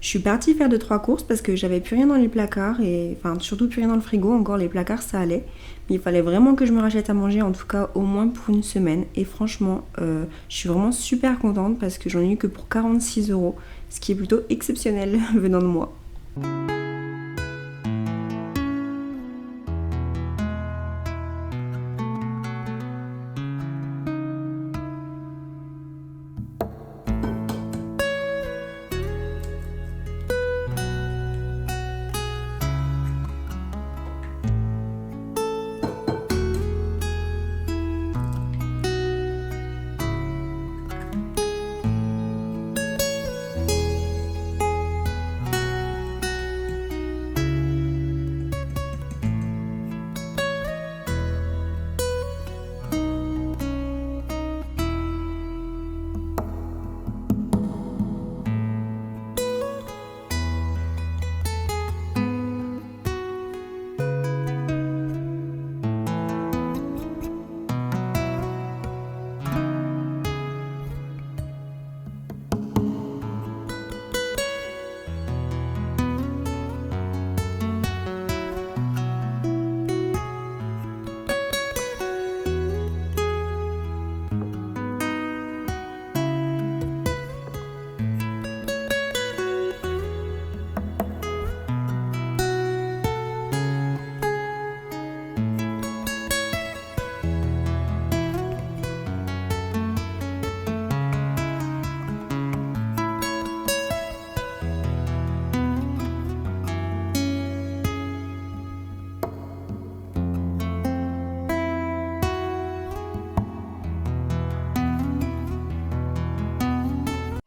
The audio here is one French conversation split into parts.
Je suis partie faire 2-3 courses parce que j'avais plus rien dans les placards et enfin surtout plus rien dans le frigo, encore les placards ça allait. Mais il fallait vraiment que je me rachète à manger, en tout cas au moins pour une semaine. Et franchement, je suis vraiment super contente parce que j'en ai eu que pour 46 €, ce qui est plutôt exceptionnel venant de moi.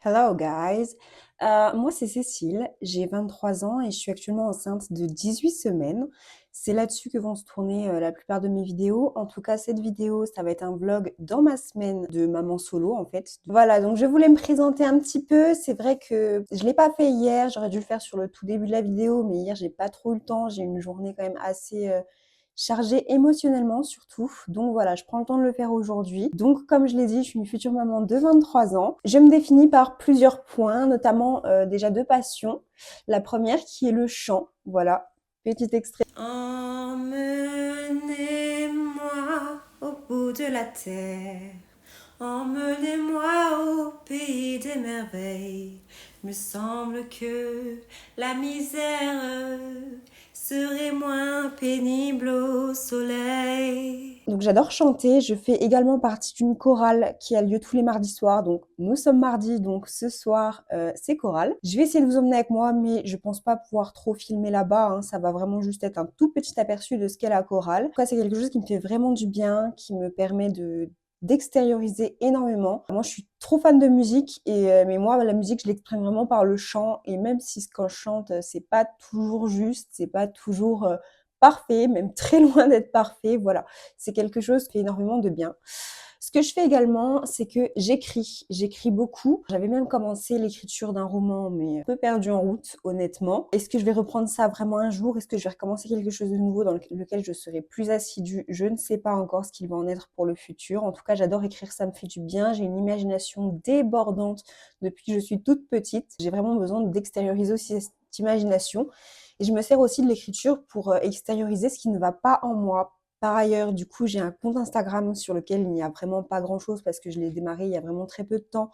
Hello guys, moi c'est Cécile, j'ai 23 ans et je suis actuellement enceinte de 18 semaines. C'est là-dessus que vont se tourner la plupart de mes vidéos. En tout cas, cette vidéo, ça va être un vlog dans ma semaine de maman solo en fait. Voilà, donc je voulais me présenter un petit peu. C'est vrai que je l'ai pas fait hier, j'aurais dû le faire sur le tout début de la vidéo, mais hier j'ai pas trop eu le temps. J'ai eu une journée quand même assez chargée émotionnellement surtout. Donc voilà, je prends le temps de le faire aujourd'hui. Donc comme je l'ai dit, je suis une future maman de 23 ans. Je me définis par plusieurs points, notamment déjà deux passions. La première qui est le chant. Voilà, petit extrait. Emmenez-moi au bout de la terre. Emmenez-moi au pays des merveilles. Il me semble que la misère serait moins pénible au soleil. Donc j'adore chanter, je fais également partie d'une chorale qui a lieu tous les mardis soirs, donc nous sommes mardi, donc ce soir c'est chorale. Je vais essayer de vous emmener avec moi, mais je pense pas pouvoir trop filmer là-bas, hein. Ça va vraiment juste être un tout petit aperçu de ce qu'est la chorale. En tout cas, c'est quelque chose qui me fait vraiment du bien, qui me permet d'extérioriser énormément. Moi, je suis trop fan de musique mais moi, la musique, je l'exprime vraiment par le chant et même si quand je chante, c'est pas toujours juste, c'est pas toujours parfait, même très loin d'être parfait, voilà. C'est quelque chose qui fait énormément de bien. Ce que je fais également, c'est que j'écris beaucoup. J'avais même commencé l'écriture d'un roman, mais un peu perdu en route, honnêtement. Est-ce que je vais reprendre ça vraiment un jour? Est-ce que je vais recommencer quelque chose de nouveau dans lequel je serai plus assidue? Je ne sais pas encore ce qu'il va en être pour le futur. En tout cas, j'adore écrire, ça me fait du bien. J'ai une imagination débordante depuis que je suis toute petite. J'ai vraiment besoin d'extérioriser aussi cette imagination. Et je me sers aussi de l'écriture pour extérioriser ce qui ne va pas en moi. Par ailleurs, du coup, j'ai un compte Instagram sur lequel il n'y a vraiment pas grand-chose parce que je l'ai démarré il y a vraiment très peu de temps,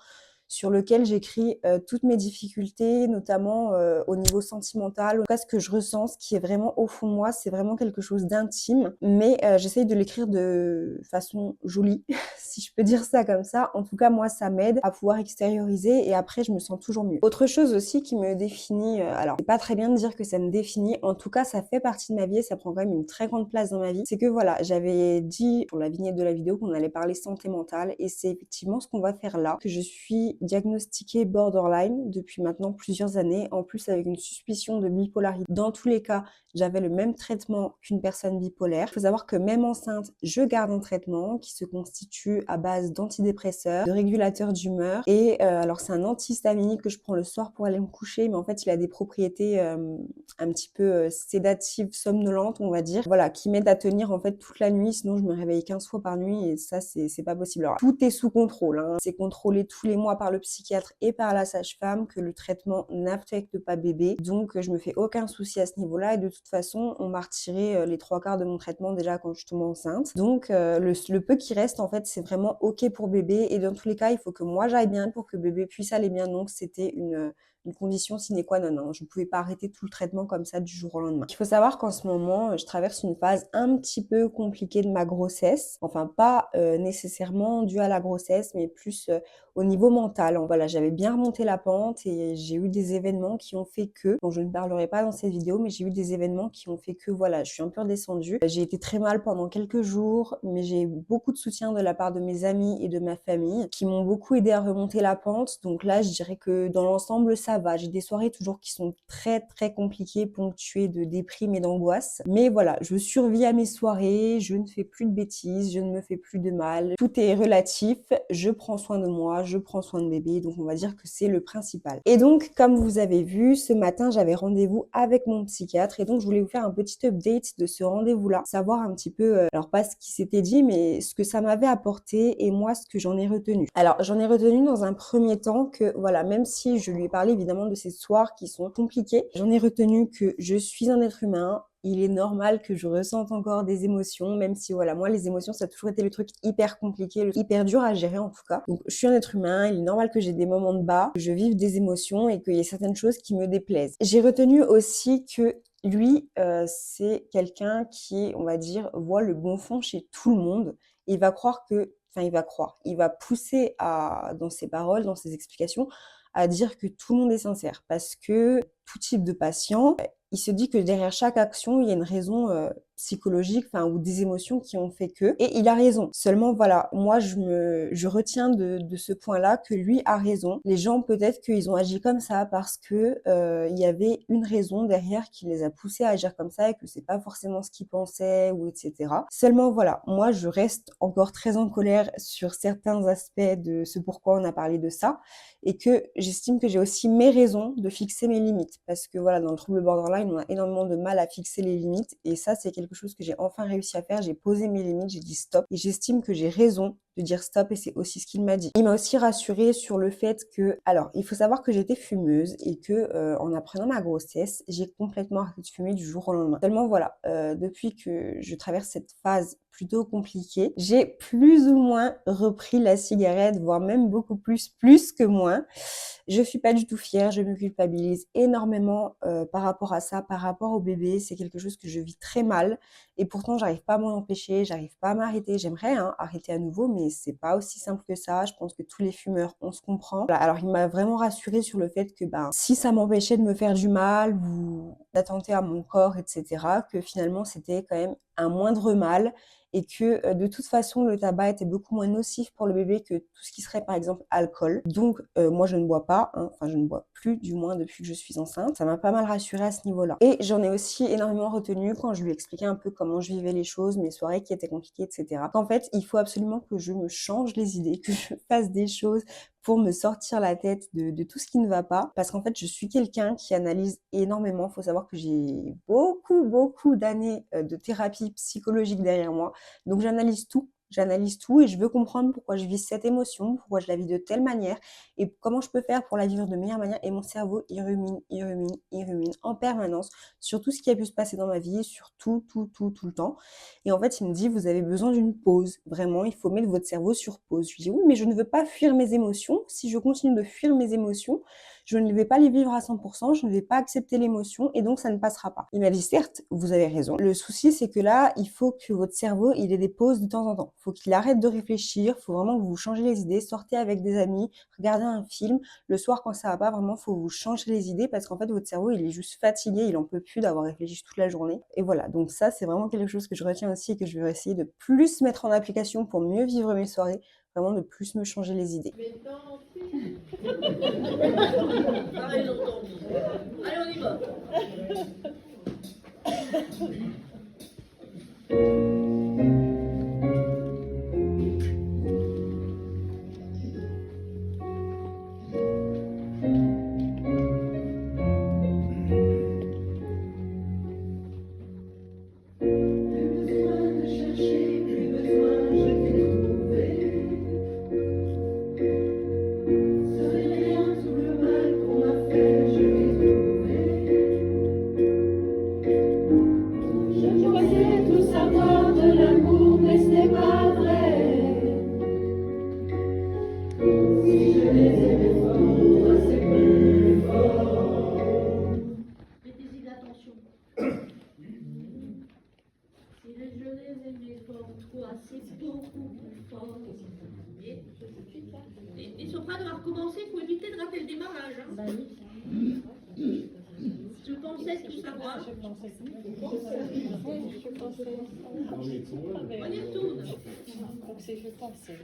sur lequel j'écris toutes mes difficultés, notamment au niveau sentimental. En tout cas, ce que je ressens, ce qui est vraiment au fond de moi, c'est vraiment quelque chose d'intime, mais j'essaye de l'écrire de façon jolie, si je peux dire ça comme ça. En tout cas, moi, ça m'aide à pouvoir extérioriser et après, je me sens toujours mieux. Autre chose aussi qui me définit, alors c'est pas très bien de dire que ça me définit, en tout cas, ça fait partie de ma vie et ça prend quand même une très grande place dans ma vie. C'est que voilà, j'avais dit pour la vignette de la vidéo qu'on allait parler santé mentale et c'est effectivement ce qu'on va faire là, que je suis diagnostiquée borderline depuis maintenant plusieurs années, en plus avec une suspicion de bipolarité. Dans tous les cas, j'avais le même traitement qu'une personne bipolaire. Il faut savoir que même enceinte, je garde un traitement qui se constitue que à base d'antidépresseurs, de régulateurs d'humeur et alors c'est un antihistaminique que je prends le soir pour aller me coucher, mais en fait il a des propriétés un petit peu sédatives, somnolentes on va dire, voilà, qui m'aident à tenir en fait toute la nuit, sinon je me réveille 15 fois par nuit et ça c'est pas possible. Alors, tout est sous contrôle, hein. C'est contrôlé tous les mois par le psychiatre et par la sage-femme que le traitement n'affecte pas bébé, donc je me fais aucun souci à ce niveau-là et de toute façon on m'a retiré les 3/4 de mon traitement déjà quand je tombe enceinte, donc le peu qui reste en fait c'est vraiment ok pour bébé et dans tous les cas il faut que moi j'aille bien pour que bébé puisse aller bien, donc c'était une condition sine qua non, hein. Je ne pouvais pas arrêter tout le traitement comme ça du jour au lendemain. Il faut savoir qu'en ce moment, je traverse une phase un petit peu compliquée de ma grossesse. Enfin, pas nécessairement due à la grossesse, mais plus au niveau mental. Voilà, j'avais bien remonté la pente et j'ai eu des événements qui ont fait que, dont je ne parlerai pas dans cette vidéo, mais j'ai eu des événements qui ont fait que, voilà, je suis un peu redescendue. J'ai été très mal pendant quelques jours, mais j'ai eu beaucoup de soutien de la part de mes amis et de ma famille qui m'ont beaucoup aidé à remonter la pente. Donc là, je dirais que dans l'ensemble, ça va. J'ai des soirées toujours qui sont très très compliquées, ponctuées de déprime et d'angoisse. Mais voilà, je survis à mes soirées, je ne fais plus de bêtises, je ne me fais plus de mal. Tout est relatif, je prends soin de moi, je prends soin de bébé, donc on va dire que c'est le principal. Et donc, comme vous avez vu, ce matin, j'avais rendez-vous avec mon psychiatre et donc je voulais vous faire un petit update de ce rendez-vous-là, savoir un petit peu, alors pas ce qui s'était dit, mais ce que ça m'avait apporté et moi, ce que j'en ai retenu. Alors, j'en ai retenu dans un premier temps que, voilà, même si je lui ai parlé évidemment de ces soirs qui sont compliqués, j'en ai retenu que je suis un être humain. Il est normal que je ressente encore des émotions, même si voilà, moi les émotions ça a toujours été le truc hyper compliqué, hyper dur à gérer en tout cas. Donc je suis un être humain, il est normal que j'ai des moments de bas, que je vive des émotions et qu'il y ait certaines choses qui me déplaisent. J'ai retenu aussi que lui, c'est quelqu'un qui, on va dire, voit le bon fond chez tout le monde. Il va croire que, enfin il va pousser dans ses paroles, dans ses explications, à dire que tout le monde est sincère parce que tout type de patient, il se dit que derrière chaque action, il y a une raison psychologique, enfin, ou des émotions qui ont fait que. Et il a raison. Seulement, voilà, moi, je retiens de ce point-là que lui a raison. Les gens, peut-être qu'ils ont agi comme ça parce que il y avait une raison derrière qui les a poussés à agir comme ça et que c'est pas forcément ce qu'ils pensaient ou etc. Seulement, voilà, moi, je reste encore très en colère sur certains aspects de ce pourquoi on a parlé de ça et que j'estime que j'ai aussi mes raisons de fixer mes limites parce que voilà, dans le trouble borderline, on a énormément de mal à fixer les limites et ça, c'est quelque chose que j'ai enfin réussi à faire. J'ai posé mes limites, j'ai dit stop et j'estime que j'ai raison de dire stop et c'est aussi ce qu'il m'a dit. Il m'a aussi rassurée sur le fait que, alors, il faut savoir que j'étais fumeuse et que en apprenant ma grossesse, j'ai complètement arrêté de fumer du jour au lendemain. Tellement voilà, depuis que je traverse cette phase plutôt compliquée, j'ai plus ou moins repris la cigarette, voire même beaucoup plus que moins. Je suis pas du tout fière, je me culpabilise énormément par rapport à ça, par rapport au bébé. C'est quelque chose que je vis très mal et pourtant j'arrive pas à m'en empêcher, j'arrive pas à m'arrêter. J'aimerais arrêter à nouveau, mais c'est pas aussi simple que ça. Je pense que tous les fumeurs, on se comprend. Voilà, alors il m'a vraiment rassurée sur le fait que si ça m'empêchait de me faire du mal ou d'attenter à mon corps, etc., que finalement c'était quand même un moindre mal et que de toute façon le tabac était beaucoup moins nocif pour le bébé que tout ce qui serait par exemple alcool. Donc moi je ne bois pas, enfin je ne bois plus du moins depuis que je suis enceinte. Ça m'a pas mal rassurée à ce niveau-là. Et j'en ai aussi énormément retenu quand je lui expliquais un peu comment je vivais les choses, mes soirées qui étaient compliquées, etc. Qu'en fait il faut absolument que je me change les idées, que je fasse des choses pour me sortir la tête de tout ce qui ne va pas. Parce qu'en fait, je suis quelqu'un qui analyse énormément. Il faut savoir que j'ai beaucoup d'années de thérapie psychologique derrière moi. Donc j'analyse tout et je veux comprendre pourquoi je vis cette émotion, pourquoi je la vis de telle manière et comment je peux faire pour la vivre de meilleure manière. Et mon cerveau, il rumine en permanence sur tout ce qui a pu se passer dans ma vie, sur tout le temps. Et en fait, il me dit, vous avez besoin d'une pause. Vraiment, il faut mettre votre cerveau sur pause. Je lui dis, oui, mais je ne veux pas fuir mes émotions. Si je continue de fuir mes émotions, je ne vais pas les vivre à 100%, je ne vais pas accepter l'émotion et donc ça ne passera pas. Il m'a dit, certes, vous avez raison. Le souci, c'est que là, il faut que votre cerveau, il ait des pauses de temps en temps. Il faut qu'il arrête de réfléchir, il faut vraiment que vous changez les idées, sortez avec des amis, regardez un film. Le soir, quand ça va pas, vraiment, il faut vous changer les idées parce qu'en fait, votre cerveau, il est juste fatigué, il en peut plus d'avoir réfléchi toute la journée. Et voilà, donc ça, c'est vraiment quelque chose que je retiens aussi et que je vais essayer de plus mettre en application pour mieux vivre mes soirées, vraiment de plus me changer les idées. Pareil, j'ai entendu. Allez, on y va. Les sopranos à recommencer, il faut éviter de rater le démarrage. Hein. Bah oui. Je pensais tout savoir. Je pensais. On y retourne. Donc c'est je pensais.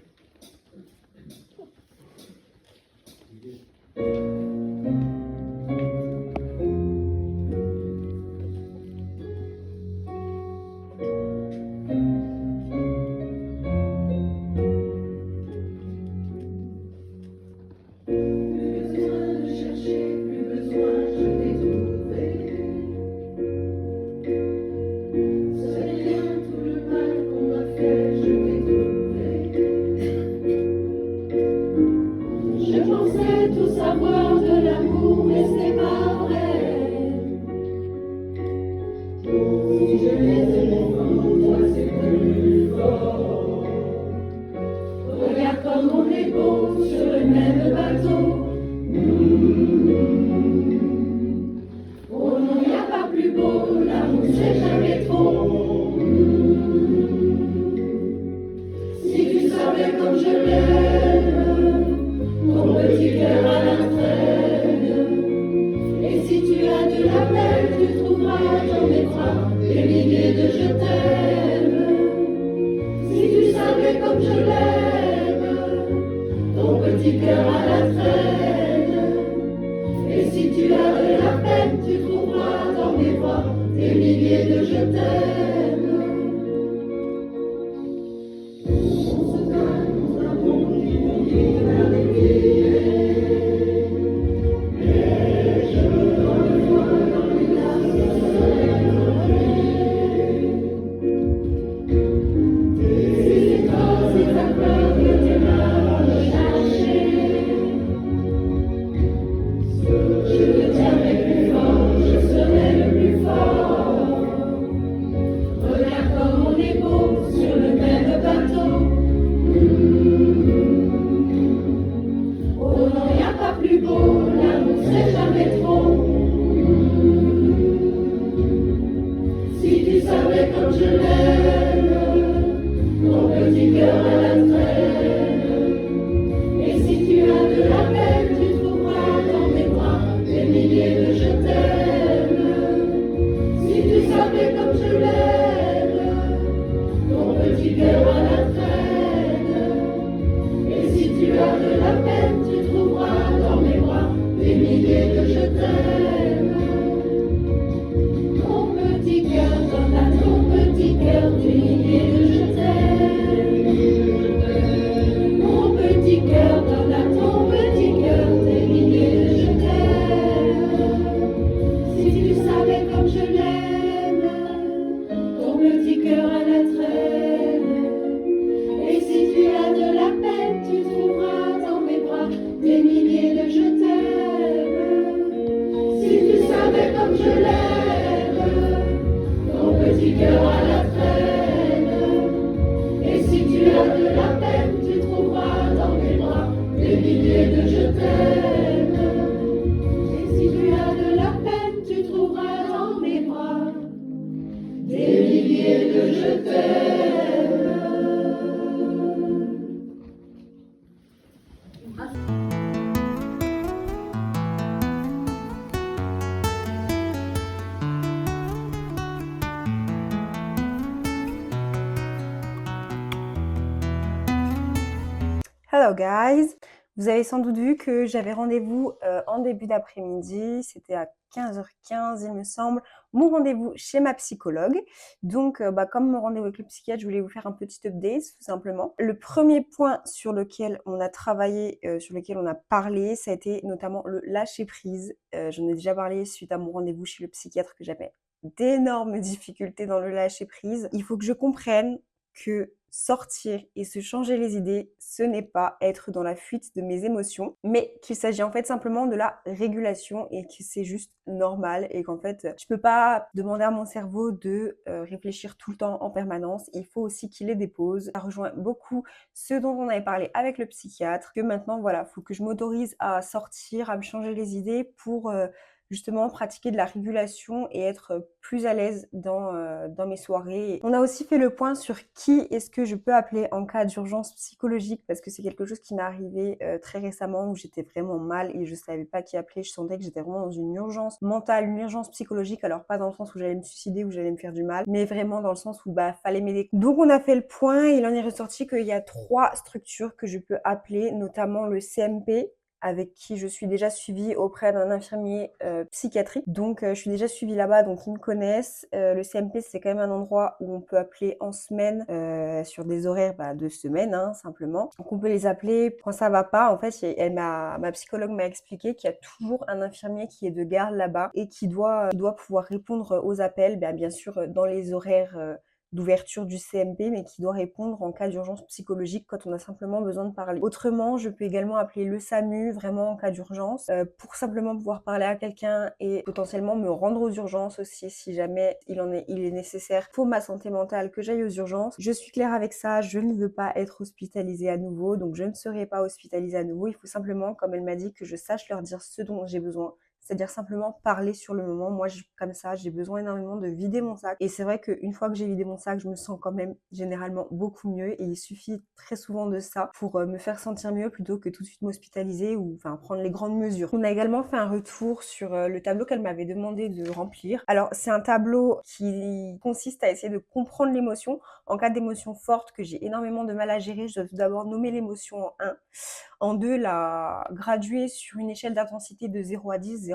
Hello guys! Vous avez sans doute vu que j'avais rendez-vous en début d'après-midi, c'était à 15h15 il me semble, mon rendez-vous chez ma psychologue. Donc comme mon rendez-vous avec le psychiatre, je voulais vous faire un petit update tout simplement. Le premier point sur lequel on a travaillé, sur lequel on a parlé, ça a été notamment le lâcher prise. J'en ai déjà parlé suite à mon rendez-vous chez le psychiatre que j'avais d'énormes difficultés dans le lâcher prise. Il faut que je comprenne que sortir et se changer les idées, ce n'est pas être dans la fuite de mes émotions, mais qu'il s'agit en fait simplement de la régulation et que c'est juste normal et qu'en fait, je peux pas demander à mon cerveau de réfléchir tout le temps en permanence. Il faut aussi qu'il ait des pauses. Ça rejoint beaucoup ce dont on avait parlé avec le psychiatre, que maintenant, voilà, faut que je m'autorise à sortir, à me changer les idées pour justement pratiquer de la régulation et être plus à l'aise dans mes soirées. On a aussi fait le point sur qui est-ce que je peux appeler en cas d'urgence psychologique parce que c'est quelque chose qui m'est arrivé très récemment où j'étais vraiment mal et je savais pas qui appeler. Je sentais que j'étais vraiment dans une urgence mentale, une urgence psychologique. Alors pas dans le sens où j'allais me suicider ou j'allais me faire du mal, mais vraiment dans le sens où fallait m'aider. Donc on a fait le point et il en est ressorti qu'il y a 3 structures que je peux appeler, notamment le CMP, avec qui je suis déjà suivie auprès d'un infirmier psychiatrique. Donc je suis déjà suivie là-bas, donc ils me connaissent. Le CMP, c'est quand même un endroit où on peut appeler en semaine sur des horaires de semaine, hein, simplement. Donc on peut les appeler quand ça va pas. En fait, ma psychologue m'a expliqué qu'il y a toujours un infirmier qui est de garde là-bas et qui doit pouvoir répondre aux appels, bien sûr dans les horaires d'ouverture du CMP, mais qui doit répondre en cas d'urgence psychologique quand on a simplement besoin de parler. Autrement, je peux également appeler le SAMU, vraiment en cas d'urgence, pour simplement pouvoir parler à quelqu'un et potentiellement me rendre aux urgences aussi si jamais il est nécessaire pour ma santé mentale que j'aille aux urgences. Je suis claire avec ça, je ne veux pas être hospitalisée à nouveau, donc je ne serai pas hospitalisée à nouveau. Il faut simplement, comme elle m'a dit, que je sache leur dire ce dont j'ai besoin. C'est-à-dire simplement parler sur le moment. Moi, comme ça, j'ai besoin énormément de vider mon sac. Et c'est vrai qu'une fois que j'ai vidé mon sac, je me sens quand même généralement beaucoup mieux. Et il suffit très souvent de ça pour me faire sentir mieux plutôt que tout de suite m'hospitaliser ou prendre les grandes mesures. On a également fait un retour sur le tableau qu'elle m'avait demandé de remplir. Alors, c'est un tableau qui consiste à essayer de comprendre l'émotion. En cas d'émotion forte que j'ai énormément de mal à gérer, je dois tout d'abord nommer l'émotion en 1. En 2, la graduer sur une échelle d'intensité de 0 à 10,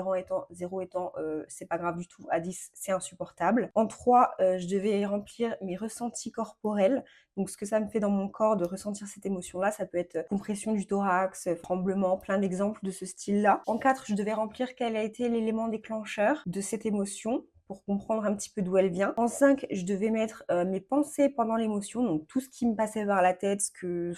0 étant c'est pas grave du tout, à 10 c'est insupportable. En 3, je devais remplir mes ressentis corporels, donc ce que ça me fait dans mon corps de ressentir cette émotion-là, ça peut être compression du thorax, tremblement, plein d'exemples de ce style-là. En 4, je devais remplir quel a été l'élément déclencheur de cette émotion, pour comprendre un petit peu d'où elle vient. En 5, je devais mettre mes pensées pendant l'émotion, donc tout ce qui me passait par la tête,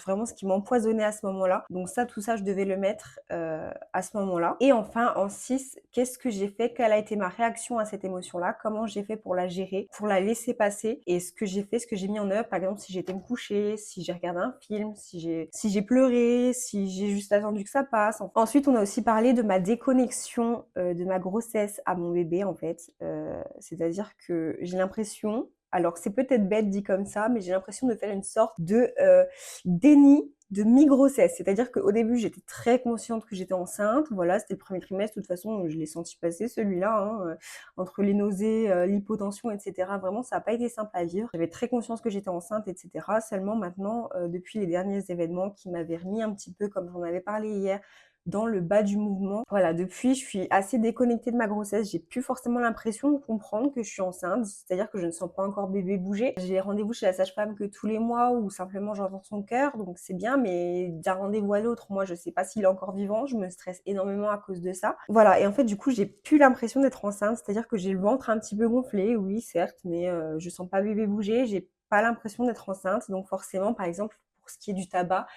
vraiment ce qui m'empoisonnait à ce moment-là. Donc tout ça, je devais le mettre à ce moment-là. Et enfin, en 6, qu'est-ce que j'ai fait? Quelle a été ma réaction à cette émotion-là? Comment j'ai fait pour la gérer, pour la laisser passer? Et ce que j'ai fait, ce que j'ai mis en œuvre, par exemple, si j'étais me coucher, si j'ai regardé un film, si j'ai pleuré, si j'ai juste attendu que ça passe. Ensuite, on a aussi parlé de ma déconnexion de ma grossesse à mon bébé, en fait. C'est-à-dire que j'ai l'impression, alors c'est peut-être bête dit comme ça, mais j'ai l'impression de faire une sorte de déni de mi-grossesse. C'est-à-dire qu'au début, j'étais très consciente que j'étais enceinte. Voilà, c'était le premier trimestre. De toute façon, je l'ai senti passer celui-là, hein, entre les nausées, l'hypotension, etc. Vraiment, ça n'a pas été simple à vivre. J'avais très conscience que j'étais enceinte, etc. Seulement maintenant, depuis les derniers événements qui m'avaient remis un petit peu, comme j'en avais parlé hier, dans le bas du mouvement. Voilà, depuis, je suis assez déconnectée de ma grossesse. J'ai plus forcément l'impression de comprendre que je suis enceinte, c'est-à-dire que je ne sens pas encore bébé bouger. J'ai rendez-vous chez la sage-femme que tous les mois ou simplement j'entends son cœur, donc c'est bien, mais d'un rendez-vous à l'autre, moi, je sais pas s'il est encore vivant. Je me stresse énormément à cause de ça. Voilà, et en fait, du coup, j'ai plus l'impression d'être enceinte, c'est-à-dire que j'ai le ventre un petit peu gonflé, oui, certes, mais je sens pas bébé bouger. J'ai pas l'impression d'être enceinte, donc forcément, par exemple, pour ce qui est du tabac,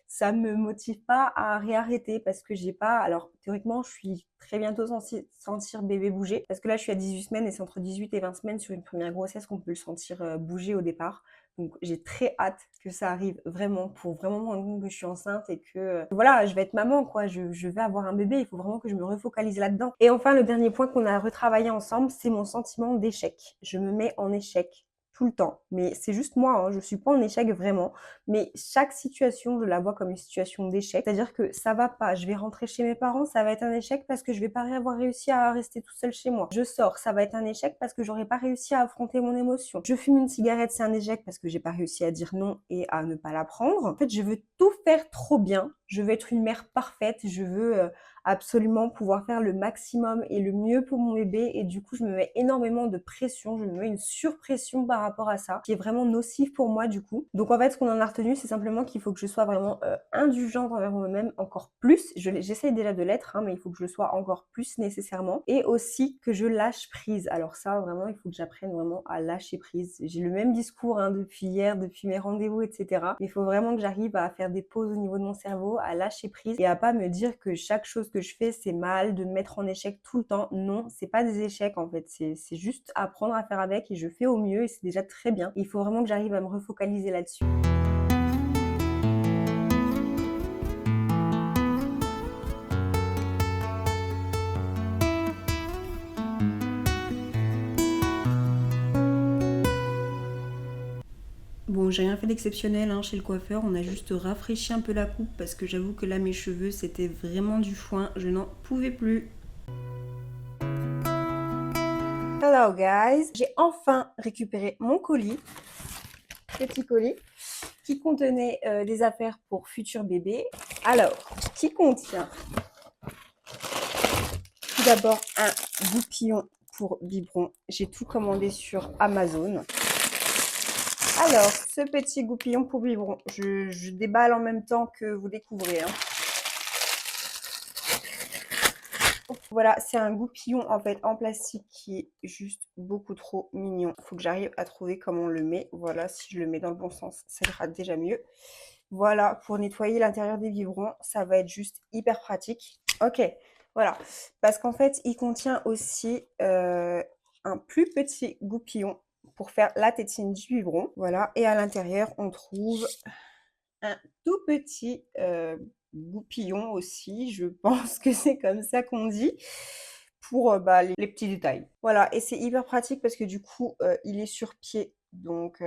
ça me motive pas à réarrêter parce que j'ai pas... Alors, théoriquement, je suis très bientôt censée sentir bébé bouger parce que là, je suis à 18 semaines et c'est entre 18 et 20 semaines sur une première grossesse qu'on peut le sentir bouger au départ. Donc, j'ai très hâte que ça arrive vraiment pour vraiment me rendre compte que je suis enceinte et que, voilà, je vais être maman, quoi. Je vais avoir un bébé. Il faut vraiment que je me refocalise là-dedans. Et enfin, le dernier point qu'on a retravaillé ensemble, c'est mon sentiment d'échec. Je me mets en échec tout le temps. Mais c'est juste moi, hein, je suis pas en échec vraiment. Mais chaque situation, je la vois comme une situation d'échec. C'est-à-dire que ça va pas, je vais rentrer chez mes parents, ça va être un échec parce que je vais pas avoir réussi à rester tout seul chez moi. Je sors, ça va être un échec parce que j'aurais pas réussi à affronter mon émotion. Je fume une cigarette, c'est un échec parce que j'ai pas réussi à dire non et à ne pas la prendre. En fait, je veux tout faire trop bien. Je veux être une mère parfaite. Je veux absolument pouvoir faire le maximum et le mieux pour mon bébé. Et du coup, je me mets énormément de pression. Je me mets une surpression par rapport à ça, qui est vraiment nocif pour moi du coup. Donc en fait, ce qu'on en a retenu, c'est simplement qu'il faut que je sois vraiment indulgente envers moi-même encore plus. J'essaye déjà de l'être, hein, mais il faut que je le sois encore plus nécessairement. Et aussi que je lâche prise. Alors ça, vraiment, il faut que j'apprenne vraiment à lâcher prise. J'ai le même discours depuis hier, depuis mes rendez-vous, etc. Mais il faut vraiment que j'arrive à faire des pauses au niveau de mon cerveau, à lâcher prise et à pas me dire que chaque chose que je fais, c'est mal, de me mettre en échec tout le temps. Non, c'est pas des échecs en fait. C'est juste apprendre à faire avec et je fais au mieux et c'est déjà très bien. Il faut vraiment que j'arrive à me refocaliser là-dessus. Bon, j'ai rien fait d'exceptionnel hein, chez le coiffeur, on a juste rafraîchi un peu la coupe parce que j'avoue que là mes cheveux c'était vraiment du foin, je n'en pouvais plus. Hello guys, j'ai enfin récupéré mon colis, petit colis, qui contenait des affaires pour futur bébé. Alors, qui contient tout d'abord un goupillon pour biberon. J'ai tout commandé sur Amazon. Alors, ce petit goupillon pour biberon, je déballe en même temps que vous découvrez. Hein. Voilà, c'est un goupillon en fait en plastique qui est juste beaucoup trop mignon. Il faut que j'arrive à trouver comment on le met. Voilà, si je le mets dans le bon sens, ça ira déjà mieux. Voilà, pour nettoyer l'intérieur des biberons, ça va être juste hyper pratique. Ok, voilà, parce qu'en fait, il contient aussi un plus petit goupillon pour faire la tétine du biberon. Voilà, et à l'intérieur, on trouve un tout petit goupillon aussi, je pense que c'est comme ça qu'on dit, pour les petits détails. Voilà, et c'est hyper pratique parce que du coup, il est sur pied, donc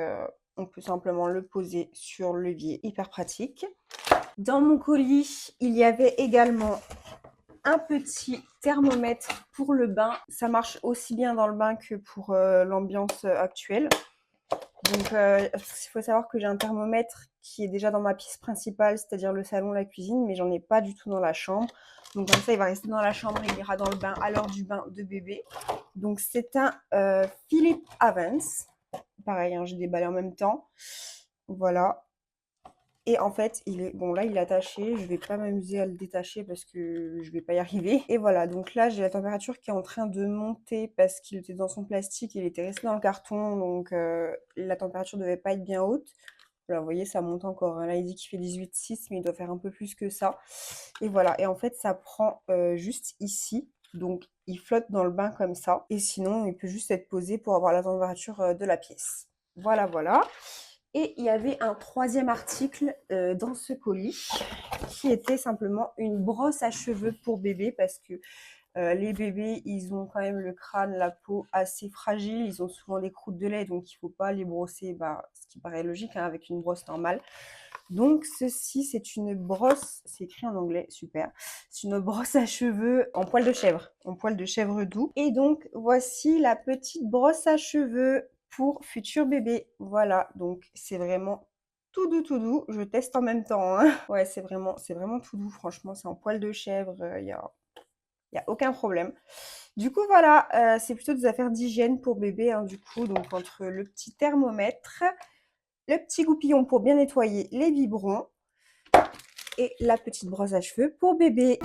on peut simplement le poser sur le levier, hyper pratique. Dans mon colis, il y avait également un petit thermomètre pour le bain. Ça marche aussi bien dans le bain que pour l'ambiance actuelle. Donc, il faut savoir que j'ai un thermomètre qui est déjà dans ma pièce principale, c'est-à-dire le salon, la cuisine, mais j'en ai pas du tout dans la chambre. Donc, comme ça, il va rester dans la chambre et il ira dans le bain à l'heure du bain de bébé. Donc, c'est un Philips Avance. Pareil, hein, j'ai déballé en même temps. Voilà. Et en fait, il est bon là, il est attaché. Je vais pas m'amuser à le détacher parce que je vais pas y arriver. Et voilà, donc là, j'ai la température qui est en train de monter parce qu'il était dans son plastique, il était resté dans le carton, donc la température devait pas être bien haute. Là, vous voyez, ça monte encore. Hein. Là, il dit qu'il fait 18,6, mais il doit faire un peu plus que ça. Et voilà, et en fait, ça prend juste ici. Donc, il flotte dans le bain comme ça. Et sinon, il peut juste être posé pour avoir la température de la pièce. Voilà, voilà. Et il y avait un troisième article dans ce colis qui était simplement une brosse à cheveux pour bébé parce que les bébés, ils ont quand même le crâne, la peau assez fragile, ils ont souvent des croûtes de lait, donc il ne faut pas les brosser, ce qui paraît logique, hein, avec une brosse normale. Donc ceci, c'est une brosse, c'est écrit en anglais, super. C'est une brosse à cheveux en poil de chèvre doux. Et donc voici la petite brosse à cheveux pour futur bébé. Voilà, donc c'est vraiment tout doux, tout doux. Je teste en même temps. Hein. Ouais, c'est vraiment tout doux, franchement, c'est en poil de chèvre, il y a aucun problème. Du coup, voilà, c'est plutôt des affaires d'hygiène pour bébé, hein, du coup, donc entre le petit thermomètre, le petit goupillon pour bien nettoyer les biberons et la petite brosse à cheveux pour bébé.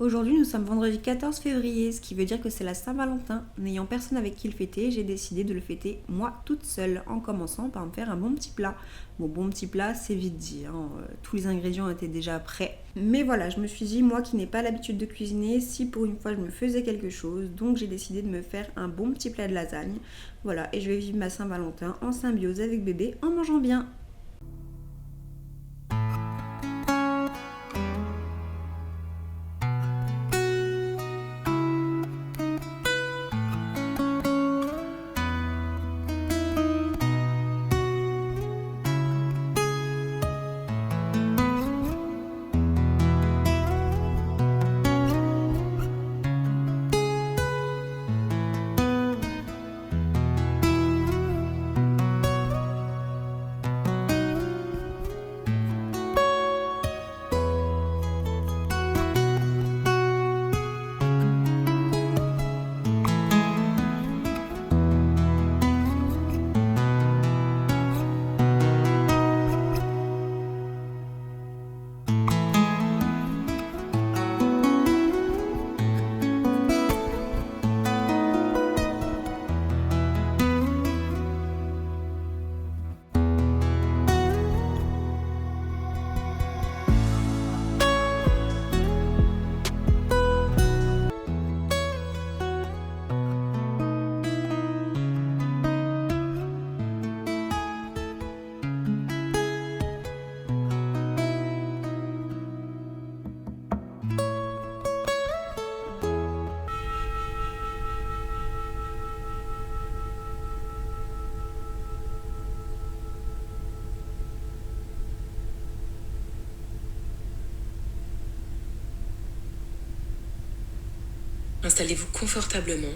Aujourd'hui, nous sommes vendredi 14 février, ce qui veut dire que c'est la Saint-Valentin. N'ayant personne avec qui le fêter, j'ai décidé de le fêter moi toute seule, en commençant par me faire un bon petit plat. Bon petit plat, c'est vite dit, hein. Tous les ingrédients étaient déjà prêts. Mais voilà, je me suis dit, moi qui n'ai pas l'habitude de cuisiner, si pour une fois je me faisais quelque chose, donc j'ai décidé de me faire un bon petit plat de lasagne. Voilà, et je vais vivre ma Saint-Valentin en symbiose avec bébé en mangeant bien. Installez-vous confortablement,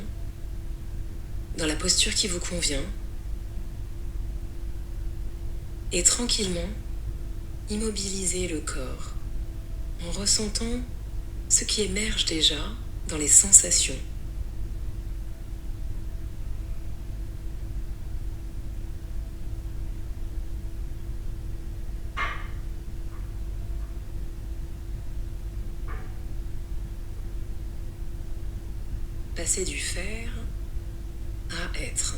dans la posture qui vous convient, et tranquillement, immobilisez le corps en ressentant ce qui émerge déjà dans les sensations. Passer du faire à être.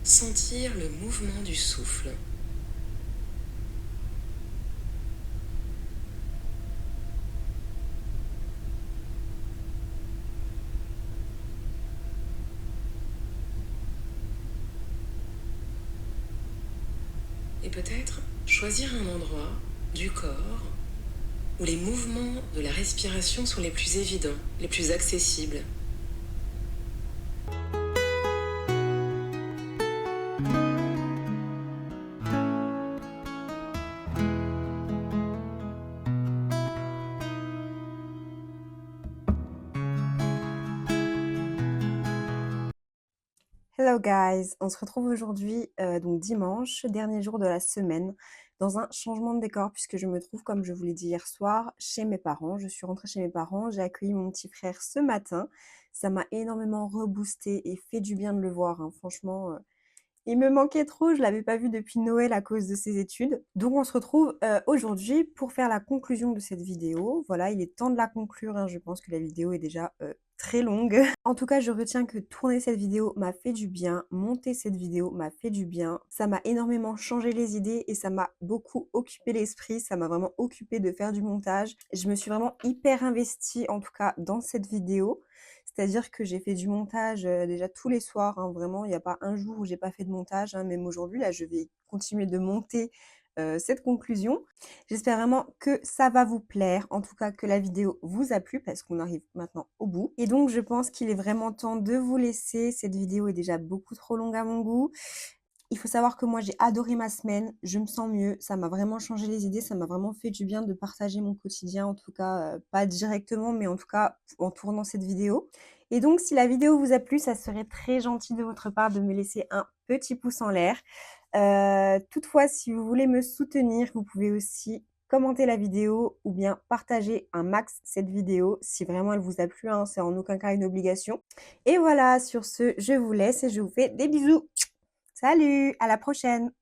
Sentir le mouvement du souffle. Et peut-être choisir un endroit du corps où les mouvements de la respiration sont les plus évidents, les plus accessibles. Hello guys, on se retrouve aujourd'hui, donc dimanche, dernier jour de la semaine, dans un changement de décor puisque je me trouve, comme je vous l'ai dit hier soir, chez mes parents. Je suis rentrée chez mes parents, j'ai accueilli mon petit frère ce matin. Ça m'a énormément reboosté et fait du bien de le voir, hein. Franchement, il me manquait trop, je l'avais pas vu depuis Noël à cause de ses études. Donc on se retrouve aujourd'hui pour faire la conclusion de cette vidéo. Voilà, il est temps de la conclure, hein. Je pense que la vidéo est déjà très longue. En tout cas, je retiens que tourner cette vidéo m'a fait du bien, monter cette vidéo m'a fait du bien. Ça m'a énormément changé les idées et ça m'a beaucoup occupé l'esprit. Ça m'a vraiment occupé de faire du montage. Je me suis vraiment hyper investie, en tout cas dans cette vidéo. C'est-à-dire que j'ai fait du montage déjà tous les soirs, hein, vraiment, il n'y a pas un jour où j'ai pas fait de montage, hein, même aujourd'hui, là, je vais continuer de monter cette conclusion. J'espère vraiment que ça va vous plaire, en tout cas que la vidéo vous a plu parce qu'on arrive maintenant au bout. Et donc, je pense qu'il est vraiment temps de vous laisser. Cette vidéo est déjà beaucoup trop longue à mon goût. Il faut savoir que moi, j'ai adoré ma semaine, je me sens mieux, ça m'a vraiment changé les idées, ça m'a vraiment fait du bien de partager mon quotidien, en tout cas, pas directement, mais en tout cas en tournant cette vidéo. Et donc, si la vidéo vous a plu, ça serait très gentil de votre part de me laisser un petit pouce en l'air. Toutefois, si vous voulez me soutenir, vous pouvez aussi commentez la vidéo ou bien partagez un max cette vidéo si vraiment elle vous a plu, hein, c'est en aucun cas une obligation. Et voilà, sur ce, je vous laisse et je vous fais des bisous. Salut, à la prochaine!